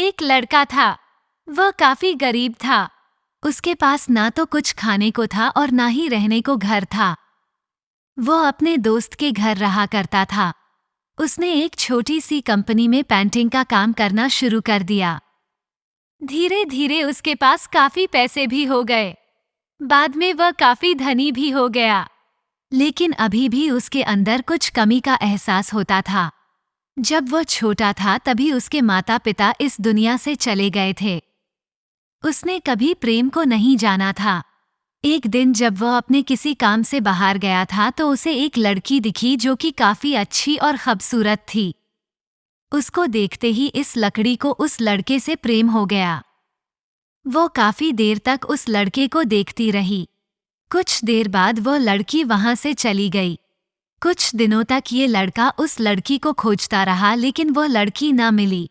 एक लड़का था। वह काफी गरीब था। उसके पास ना तो कुछ खाने को था और ना ही रहने को घर था। वह अपने दोस्त के घर रहा करता था। उसने एक छोटी सी कंपनी में पेंटिंग का काम करना शुरू कर दिया। धीरे धीरे उसके पास काफी पैसे भी हो गए। बाद में वह काफी धनी भी हो गया। लेकिन अभी भी उसके अंदर कुछ कमी का एहसास होता था। जब वह छोटा था तभी उसके माता पिता इस दुनिया से चले गए थे। उसने कभी प्रेम को नहीं जाना था। एक दिन जब वह अपने किसी काम से बाहर गया था तो उसे एक लड़की दिखी जो कि काफी अच्छी और खूबसूरत थी। उसको देखते ही इस लड़की को उस लड़के से प्रेम हो गया। वो काफी देर तक उस लड़के को देखती रही। कुछ देर बाद वह लड़की वहां से चली गई। कुछ दिनों तक ये लड़का उस लड़की को खोजता रहा लेकिन वह लड़की न मिली।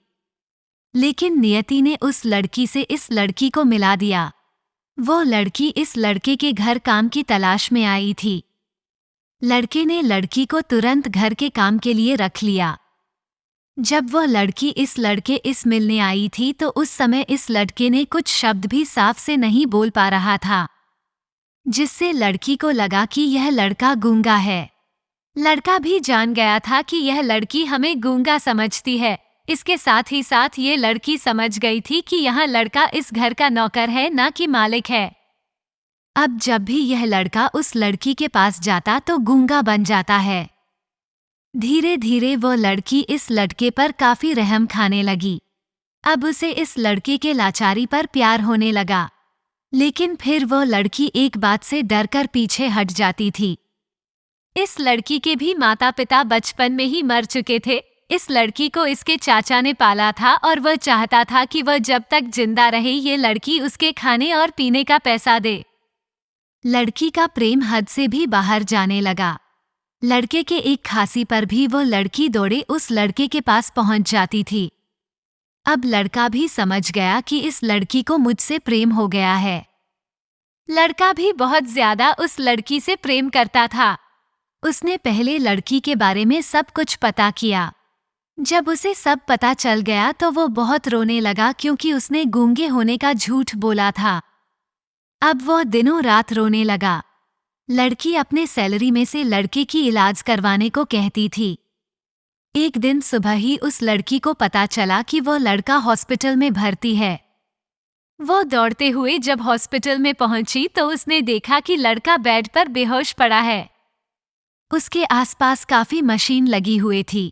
लेकिन नियति ने उस लड़की से इस लड़की को मिला दिया। वो लड़की इस लड़के के घर काम की तलाश में आई थी। लड़के ने लड़की को तुरंत घर के काम के लिए रख लिया। जब वह लड़की इस लड़के इस मिलने आई थी तो उस समय इस लड़के ने कुछ शब्द भी साफ से नहीं बोल पा रहा था, जिससे लड़की को लगा कि यह लड़का गूंगा है। लड़का भी जान गया था कि यह लड़की हमें गूंगा समझती है। इसके साथ ही साथ ये लड़की समझ गई थी कि यह लड़का इस घर का नौकर है ना कि मालिक है। अब जब भी यह लड़का उस लड़की के पास जाता तो गूंगा बन जाता है। धीरे धीरे वो लड़की इस लड़के पर काफी रहम खाने लगी। अब उसे इस लड़के के लाचारी पर प्यार होने लगा। लेकिन फिर वो लड़की एक बात से डरकर पीछे हट जाती थी। इस लड़की के भी माता पिता बचपन में ही मर चुके थे। इस लड़की को इसके चाचा ने पाला था और वह चाहता था कि वह जब तक जिंदा रहे ये लड़की उसके खाने और पीने का पैसा दे। लड़की का प्रेम हद से भी बाहर जाने लगा। लड़के के एक खांसी पर भी वो लड़की दौड़े उस लड़के के पास पहुंच जाती थी। अब लड़का भी समझ गया कि इस लड़की को मुझसे प्रेम हो गया है। लड़का भी बहुत ज्यादा उस लड़की से प्रेम करता था। उसने पहले लड़की के बारे में सब कुछ पता किया। जब उसे सब पता चल गया तो वो बहुत रोने लगा क्योंकि उसने गूंगे होने का झूठ बोला था। अब वो दिनों रात रोने लगा। लड़की अपने सैलरी में से लड़के की इलाज करवाने को कहती थी। एक दिन सुबह ही उस लड़की को पता चला कि वो लड़का हॉस्पिटल में भर्ती है। वो दौड़ते हुए जब हॉस्पिटल में पहुंची तो उसने देखा कि लड़का बेड पर बेहोश पड़ा है। उसके आसपास काफी मशीन लगी हुई थी।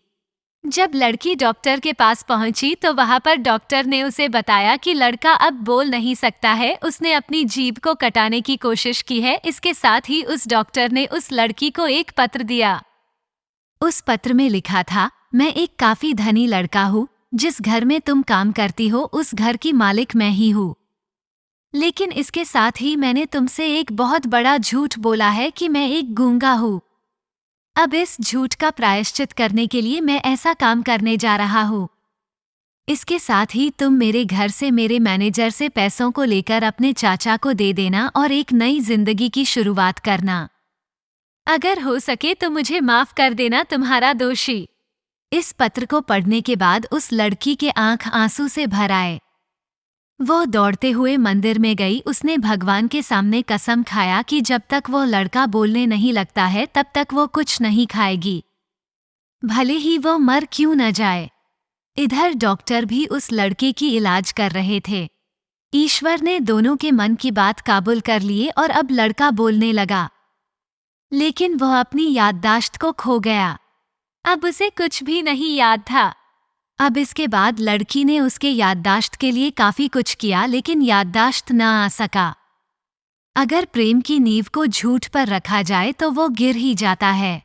जब लड़की डॉक्टर के पास पहुंची तो वहां पर डॉक्टर ने उसे बताया कि लड़का अब बोल नहीं सकता है। उसने अपनी जीभ को कटाने की कोशिश की है। इसके साथ ही उस डॉक्टर ने उस लड़की को एक पत्र दिया। उस पत्र में लिखा था, मैं एक काफी धनी लड़का हूँ। जिस घर में तुम काम करती हो उस घर की मालिक मैं ही हूँ। लेकिन इसके साथ ही मैंने तुमसे एक बहुत बड़ा झूठ बोला है कि मैं एक गूंगा हूँ। अब इस झूठ का प्रायश्चित करने के लिए मैं ऐसा काम करने जा रहा हूँ। इसके साथ ही तुम मेरे घर से मेरे मैनेजर से पैसों को लेकर अपने चाचा को दे देना और एक नई जिंदगी की शुरुआत करना। अगर हो सके तो मुझे माफ कर देना, तुम्हारा दोषी। इस पत्र को पढ़ने के बाद उस लड़की के आंख आंसू से भर आए। वो दौड़ते हुए मंदिर में गई। उसने भगवान के सामने कसम खाया कि जब तक वो लड़का बोलने नहीं लगता है तब तक वो कुछ नहीं खाएगी, भले ही वो मर क्यों न जाए। इधर डॉक्टर भी उस लड़के की इलाज कर रहे थे। ईश्वर ने दोनों के मन की बात काबूल कर लिए और अब लड़का बोलने लगा। लेकिन वह अपनी याददाश्त को खो गया। अब उसे कुछ भी नहीं याद था। अब इसके बाद लड़की ने उसके याददाश्त के लिए काफी कुछ किया लेकिन याददाश्त न आ सका। अगर प्रेम की नींव को झूठ पर रखा जाए तो वो गिर ही जाता है।